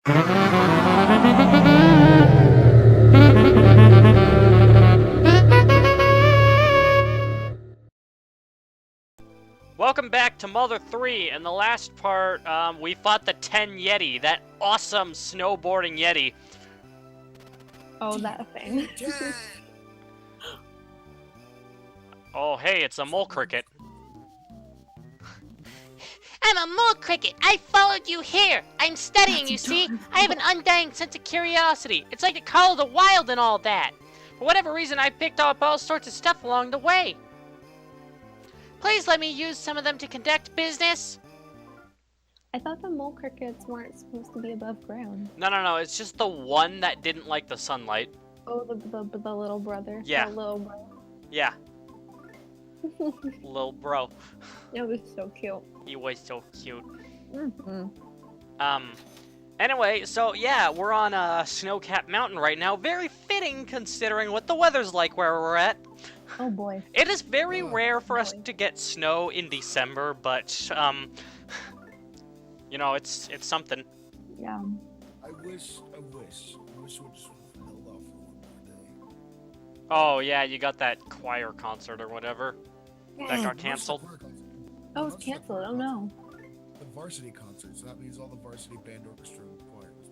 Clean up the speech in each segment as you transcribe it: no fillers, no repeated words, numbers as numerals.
Welcome back to Mother 3. In the last part, we fought the 10 Yeti, that awesome snowboarding Yeti. Oh, that thing. Oh, hey, it's a mole cricket. I'm a mole cricket. I followed you here. I'm studying, you see. I have an undying sense of curiosity. It's like the call of the wild and all that. For whatever reason, I picked up all sorts of stuff along the way. Please let me use some of them to conduct business. I thought the mole crickets weren't supposed to be above ground. No, it's just the one that didn't like the sunlight. Oh, the little brother. Yeah. The little bro. Yeah. Little bro. It was so cute. He was so cute. Mm-hmm. Anyway, so yeah, we're on a snow-capped mountain right now. Very fitting considering what the weather's like where we're at. Oh boy. It is very rare for us to get snow in December, but you know, it's something. Yeah. I wish we just held off for one more day. Oh yeah, you got that choir concert or whatever. That got canceled. Oh, it's canceled. Oh no. The varsity concert, so that means all the varsity band orchestra choirs.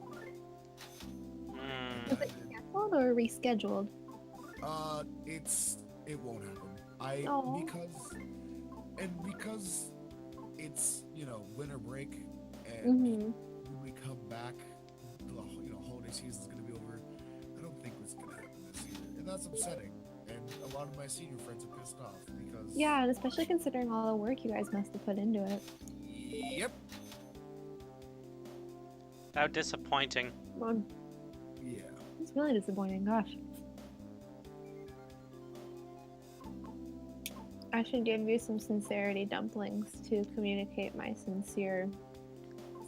Was it canceled or rescheduled? It won't happen. Because it's, you know, winter break, and when we come back, the holiday season's gonna be over. I don't think it's gonna happen this year, and that's upsetting. And a lot of my senior friends are pissed off because. Yeah, and especially considering all the work you guys must have put into it. Yep. How disappointing. Well, Yeah. it's really disappointing. Gosh. I should give you some sincerity dumplings to communicate my sincere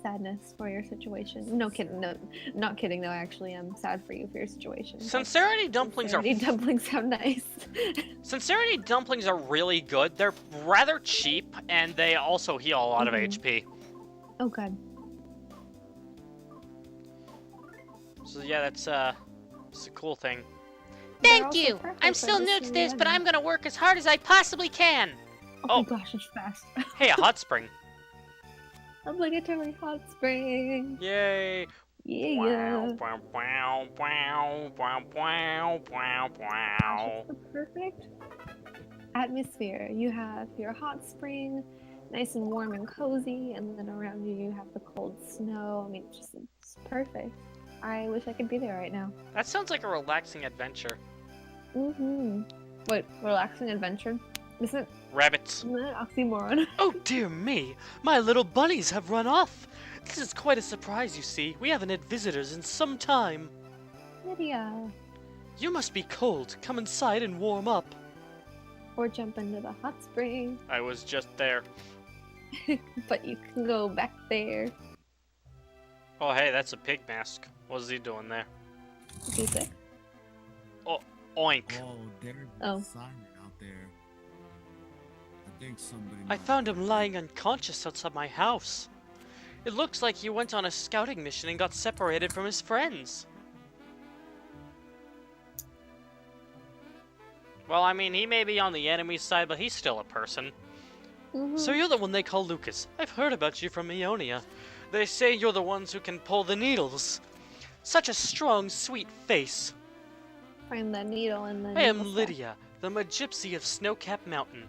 sadness for your situation. No kidding. No, not kidding though. I actually am sad for you for your situation. Sincerity dumplings Dumplings sound nice. Sincerity dumplings are really good. They're rather cheap, and they also heal a lot of HP. Oh god. So yeah, it's a cool thing. Thank you. I'm still new to this, but I'm gonna work as hard as I possibly can. Oh my gosh, it's fast. Hey, a hot spring. Obligatory hot spring. Yay. Yeah. Wow, wow, wow, wow, wow, wow, wow. The perfect atmosphere. You have your hot spring, nice and warm and cozy, and then around you you have the cold snow. I mean, it's perfect. I wish I could be there right now. That sounds like a relaxing adventure. Wait, relaxing adventure? Isn't Rabbits. that an oxymoron? Oh dear me, my little bunnies have run off. This is quite a surprise, you see. We haven't had visitors in some time. Lydia. You must be cold. Come inside and warm up. Or jump into the hot spring. I was just there. But you can go back there. Oh hey, that's a Pigmask. What's he doing there? Is he sick? Oh, oink. Oh, there's Oh. a siren out there. I think somebody. I found him lying unconscious outside my house. It looks like he went on a scouting mission and got separated from his friends. Well, I mean, he may be on the enemy's side, but he's still a person. So you're the one they call Lucas. I've heard about you from Ionia. They say you're the ones who can pull the needles. Such a strong, sweet face. Find that needle and then. I am Lydia, the Magypsy of Snowcap Mountain.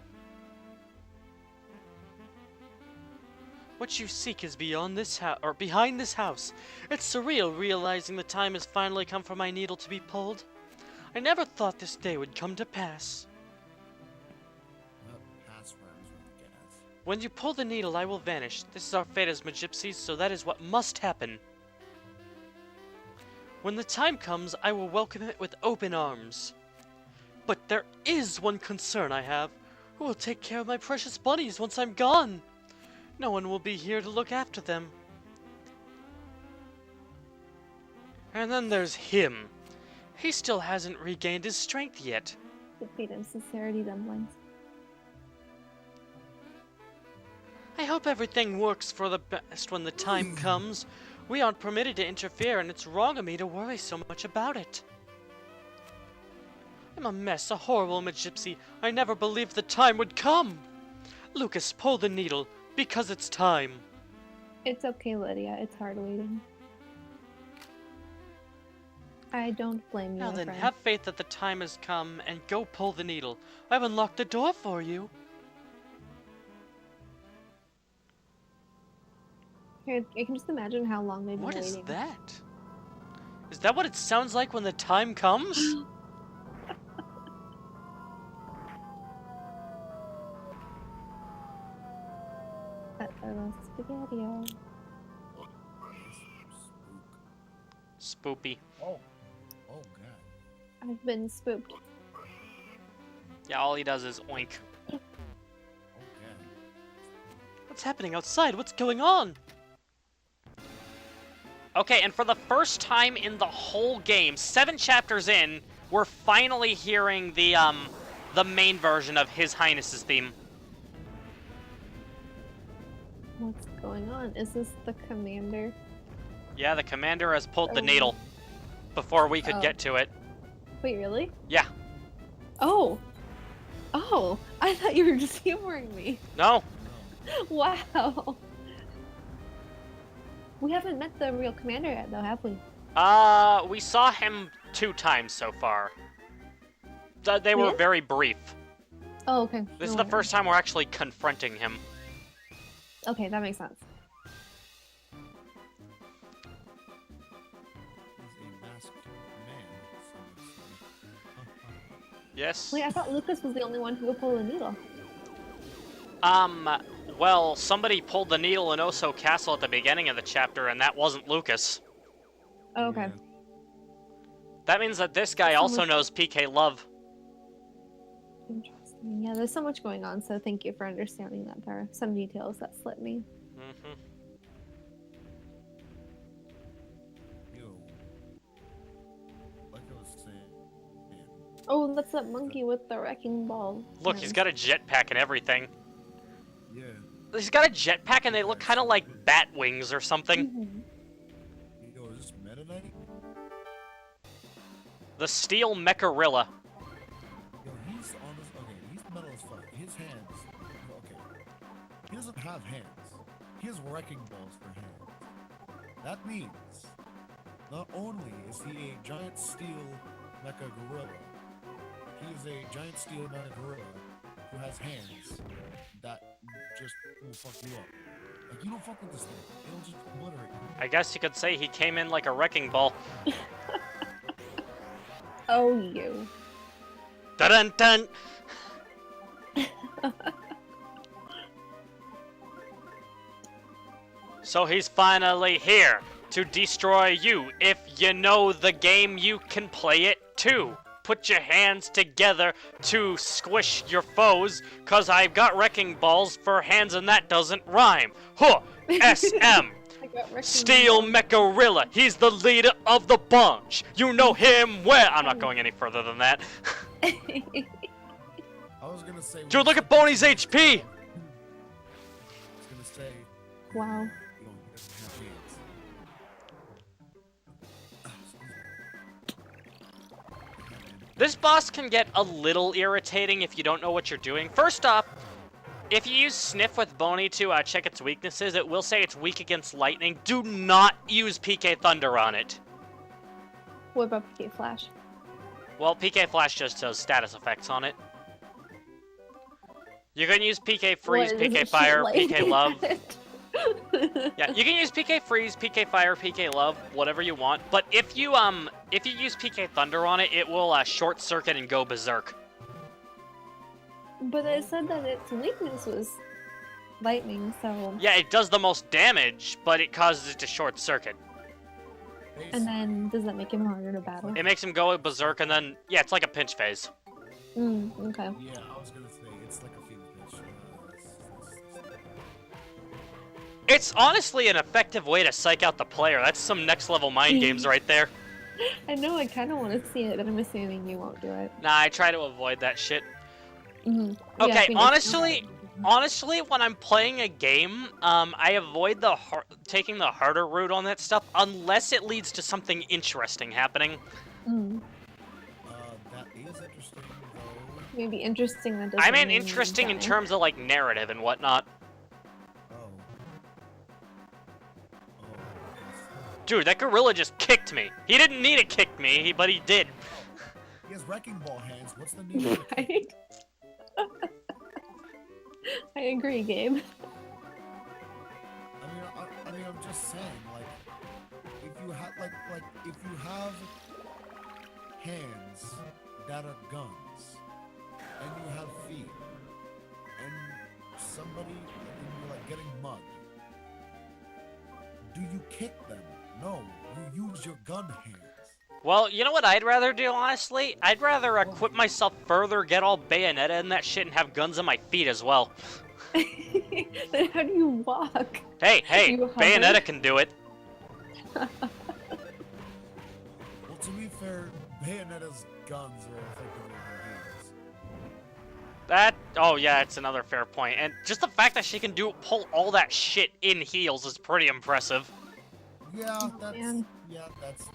What you seek is beyond this house, or behind this house. It's surreal realizing the time has finally come for my needle to be pulled. I never thought this day would come to pass. When you pull the needle, I will vanish. This is our fate as Magypsies, so that is what must happen. When the time comes, I will welcome it with open arms. But there is one concern I have. Who will take care of my precious bunnies once I'm gone? No one will be here to look after them. And then there's him. He still hasn't regained his strength yet. Feed him sincerity dumplings. I hope everything works for the best when the time comes. We aren't permitted to interfere, and it's wrong of me to worry so much about it. I'm a mess, a horrible gypsy. I never believed the time would come. Lucas, pull the needle, because it's time. It's okay, Lydia. It's hard waiting. I don't blame you, Now my then, friend. have faith that the time has come, and go pull the needle. I've unlocked the door for you. Here, I can just imagine how long they've been What waiting. is that? Is that what it sounds like when the time comes? Uh-oh, spaghetti-o. Spook. Spoopy. Oh. Oh, God. I've been spooked. Yeah, all he does is oink. Oh, God. What's happening outside? What's going on? Okay, and for the first time in the whole game, 7 chapters in, we're finally hearing the main version of His Highness's theme. What's going on? Is this the commander? Yeah, the commander has pulled the Oh. needle before we could Oh. get to it. Wait, really? Yeah. Oh! Oh! I thought you were just humoring me. No? Wow! We haven't met the real commander yet, though, have we? We saw him 2 times so far. They were Yeah? very brief. Oh, okay. This is No the wonder. first time we're actually confronting him. Okay, that makes sense. He's a masked man. So it's, Yes? Wait, I thought Lucas was the only one who could pull the needle. Well, somebody pulled the needle in Oso Castle at the beginning of the chapter, and that wasn't Lucas. Oh, okay. Yeah. That means that this guy also knows PK Love. Interesting. Yeah, there's so much going on, so thank you for understanding that there are some details that slipped me. Mm-hmm. Yo. Like I was saying. Oh, that's that monkey with the wrecking ball. Look, he's got a jetpack and everything. Yeah. He's got a jetpack and they look kind of like bat wings or something. Mhm. Yo, is this Meta Knight? The Steel Mecharilla. Yo, he's on this. Okay, he's metal as fuck. His hands. Okay. He doesn't have hands. He has wrecking balls for hands. That means not only is he a giant steel mecha gorilla, he is a giant steel mecha gorilla who has hands that just will fuck you up. Like, you don't fuck with this thing. It'll just obliterate you. I guess you could say he came in like a wrecking ball. Oh, you. Dun dun. So he's finally here to destroy you. If you know the game, you can play it too. Put your hands together to squish your foes, cause I've got wrecking balls for hands and that doesn't rhyme. Huh, SM. I got wrecking Steel ball. Mecharilla, he's the leader of the bunch. You know him well. I'm not going any further than that. I was gonna say. Dude, look at Boney's HP! I was gonna say. Wow. You know, he doesn't have hands. This boss can get a little irritating if you don't know what you're doing. First off, if you use Sniff with Boney to check its weaknesses, it will say it's weak against lightning. Do not use PK Thunder on it. What about PK Flash? Well, PK Flash just does status effects on it. You can use PK Freeze, What, does PK it Fire, shoot lightning PK Love. at it? Yeah, you can use PK Freeze, PK Fire, PK Love, whatever you want. But if you use PK Thunder on it, it will short circuit and go berserk. But it said that its weakness was lightning, so... Yeah, it does the most damage, but it causes it to short circuit. And then, does that make him harder to battle? It makes him go berserk, and then yeah, it's like a pinch phase. Okay. Yeah, I was gonna say it's like a fever pitch. It's honestly an effective way to psych out the player. That's some next level mind games right there. I know, I kind of want to see it, but I'm assuming you won't do it. Nah, I try to avoid that shit. Yeah, Okay, I think honestly, Honestly, when I'm playing a game, I avoid taking the harder route on that stuff unless it leads to something interesting happening. That is interesting, though. Maybe interesting that doesn't I mean mean interesting in die. terms of, like, narrative and whatnot. Oh. Oh. Dude, that gorilla just kicked me. He didn't need to kick me, but he did. He has wrecking ball hands. What's the need? Right? I agree, Gabe. I mean, I'm just saying, like, if you have, if you have hands that are guns, and you have feet, and you're like getting mugged, do you kick them? No, you use your gun hands. Well, you know what I'd rather do, honestly? I'd rather equip myself further, get all Bayonetta and that shit, and have guns on my feet as well. Then how do you walk? Hey, You hover? Bayonetta can do it. Well, to be fair, Bayonetta's guns are effective with her hands. Oh yeah, it's another fair point. And just the fact that she can pull all that shit in heels is pretty impressive. Yeah, man. that's.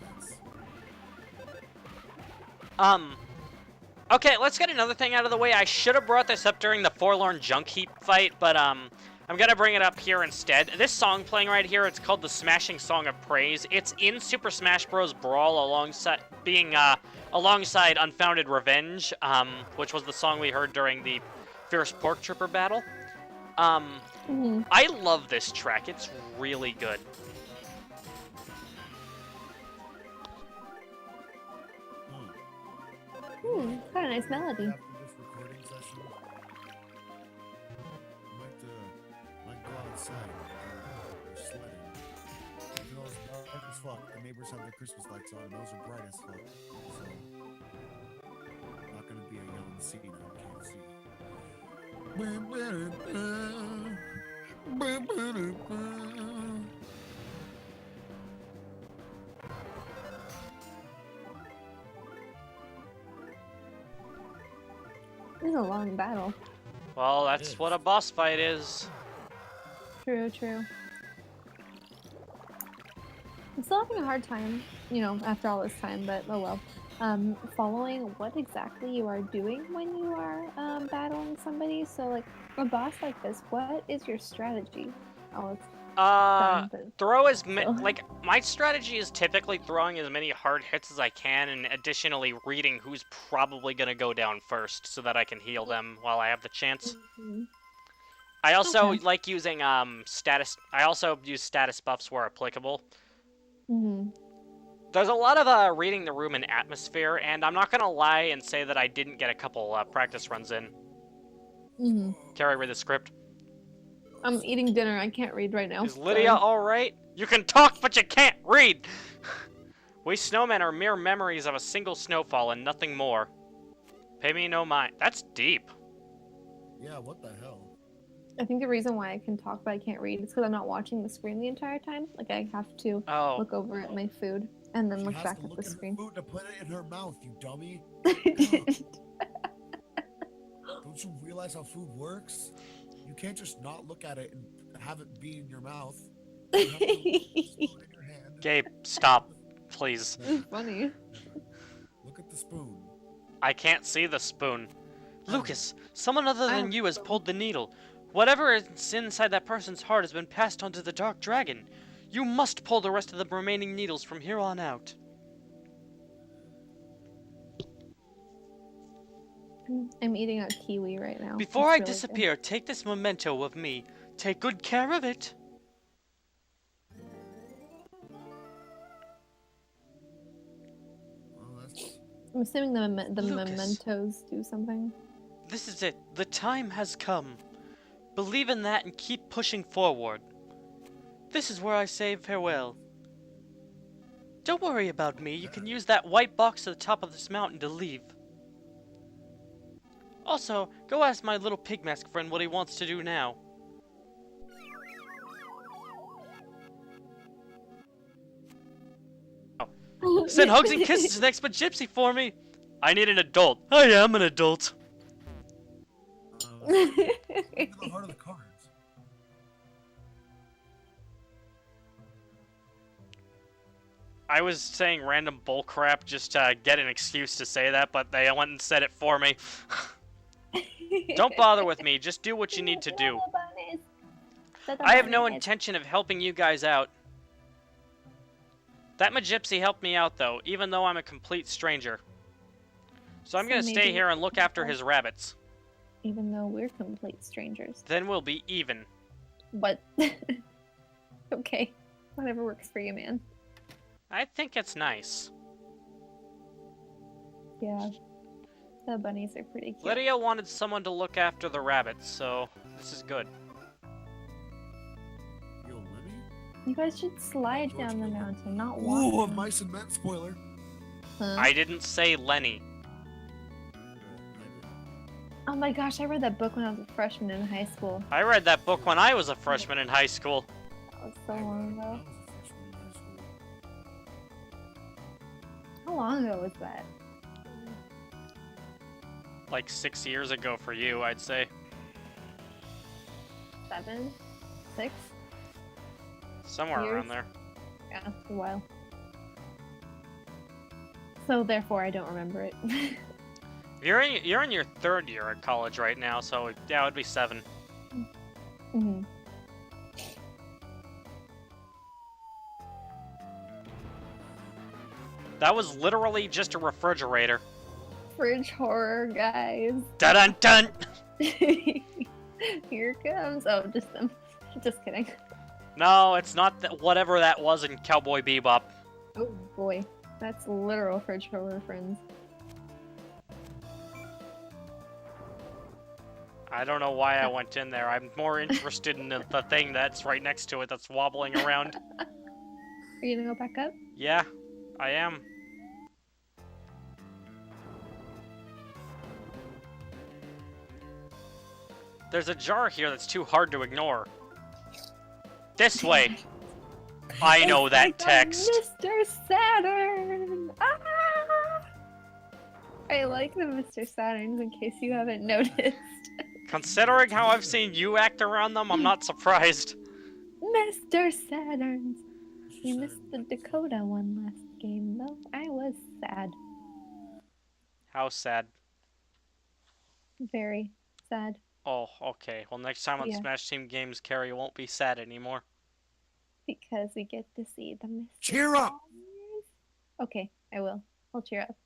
Okay, let's get another thing out of the way. I should have brought this up during the Forlorn Junk Heap fight, but, I'm gonna bring it up here instead. This song playing right here, it's called the Smashing Song of Praise. It's in Super Smash Bros. Brawl alongside Unfounded Revenge, which was the song we heard during the Fierce Pork Trooper battle. I love this track. It's really good. Got a nice melody. After this recording session, might go outside sledding. You know, it's dark as fuck. The neighbors have their Christmas lights on, and those are bright as fuck. So, not gonna be a yelling scene I can't see. This is a long battle. Well, that's what a boss fight is. True. I'm still having a hard time, after all this time, but oh well. Following what exactly you are doing when you are battling somebody. So, like, a boss like this, what is your strategy? Oh, it's my strategy is typically throwing as many hard hits as I can, and additionally reading who's probably gonna go down first so that I can heal them while I have the chance. I also like using status. I also use status buffs where applicable. There's a lot of reading the room and atmosphere, and I'm not gonna lie and say that I didn't get a couple practice runs in. Kari, read the script. I'm eating dinner. I can't read right now. Is Lydia alright? You can talk, but you can't read! We snowmen are mere memories of a single snowfall and nothing more. Pay me no mind. That's deep. Yeah, what the hell? I think the reason why I can talk but I can't read is because I'm not watching the screen the entire time. Like, I have to look over at my food and then look back at the screen. Food to put it in her mouth, you dummy. Don't you realize how food works? You can't just not look at it and have it be in your mouth. You have to put the spoon in your hand. Gabe, stop, please. It's funny. Look at the spoon. I can't see the spoon. Lucas, someone other than you has pulled the needle. Whatever is inside that person's heart has been passed on to the Dark Dragon. You must pull the rest of the remaining needles from here on out. I'm eating a kiwi right now. Before I disappear, take this memento of me. Take good care of it. I'm assuming the Lucas, mementos do something. This is it. The time has come. Believe in that and keep pushing forward. This is where I say farewell. Don't worry about me. You can use that white box at the top of this mountain to leave. Also, go ask my little Pigmask friend what he wants to do now. Send hugs and kisses to the expert gypsy for me. I need an adult. I am an adult. Look at the heart of the cards. I was saying random bullcrap just to get an excuse to say that, but they went and said it for me. Don't bother with me, just do what you need to do. I have no intention of helping you guys out. That Magypsy helped me out, though, even though I'm a complete stranger. So I'm gonna stay here and look after his rabbits. Even though we're complete strangers. Then we'll be even. But... okay. Whatever works for you, man. I think it's nice. Yeah. The bunnies are pretty cute. Lydia wanted someone to look after the rabbits, so this is good. Yo, Lenny? You guys should slide down the mountain, not walk. Ooh, a down. mice and men spoiler. Huh? I didn't say Lenny. Oh my gosh, I read that book when I was a freshman in high school. I read that book when I was a freshman in high school. That was so long ago. How long ago was that? Like 6 years ago for you, I'd say. 7? 6? Somewhere Years? around there. Yeah, a while. So therefore, I don't remember it. You're in your 3rd year at college right now, so yeah, it would be 7. hmm That was literally just a refrigerator. Fridge horror, guys. Dun dun dun! Here it comes. Oh, just them. Just kidding. No, it's not whatever that was in Cowboy Bebop. Oh boy, that's literal fridge horror, friends. I don't know why I went in there. I'm more interested in the thing that's right next to it that's wobbling around. Are you gonna go back up? Yeah, I am. There's a jar here that's too hard to ignore. This way. I know that text. Mr. Saturn! Ah! I like the Mr. Saturns in case you haven't noticed. Considering how I've seen you act around them, I'm not surprised. Mr. Saturns! You missed the Dakota one last game, though. I was sad. How sad. Very sad. Oh, okay. Well, next time on Yeah. Smash Team Games, Kari won't be sad anymore. Because we get to see the Mr. Cheer up! Saturns. Okay, I will. I'll cheer up.